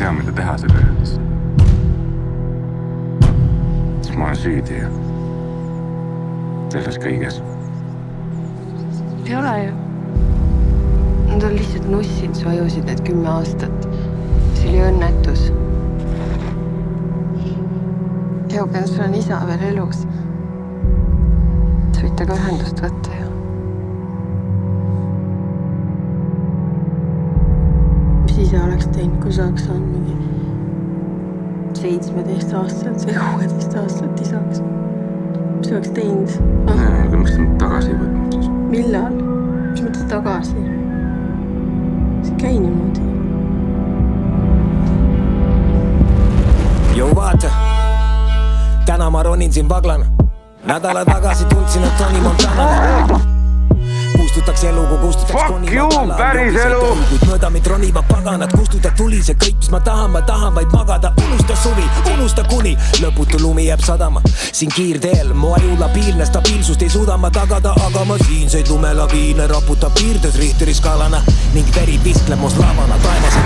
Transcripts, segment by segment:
tea, mida teha selle öeldes. Siis ma olen süüdi ju. Selles kõiges. Ei ole ju. Nad on lihtsalt nussid su ajusid need 10 aastat. See oli õnnetus. Eugen, sul on isa veel elus. Sa võid temaga ühendust võtta ju. Mis isa oleks teinud, kui sa oleks saanud mingi 17-aastaselt või 16-aastaselt isaks? Mis sa oleks teinud? Aga miks ta tagasi ei võtnud siis? Millal? Mis mõttes tagasi? See käi niimoodi. Jou vaata, täna ma ronin siin vaglana. Nädala tagasi tundsin, et Tony Montana kustutaks elu, kui kustutaks Fuck you, päris elu! Kuid mööda mind ronivad paganad, kustuta tuli see kõik, mis ma tahan vaid magada. Unusta suvi, unusta kuni lõputu lumi jääb sadama. Siin kiirteel, mu aju labiilne, stabiilsust ei suuda ma tagada. Aga ma siinseid lumelaviine raputab piirdes Richteri skaalana ning veri viskleb must lavana taevas.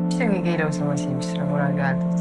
Mis on kõige ilusam asi, mis sulle kunagi öeldud?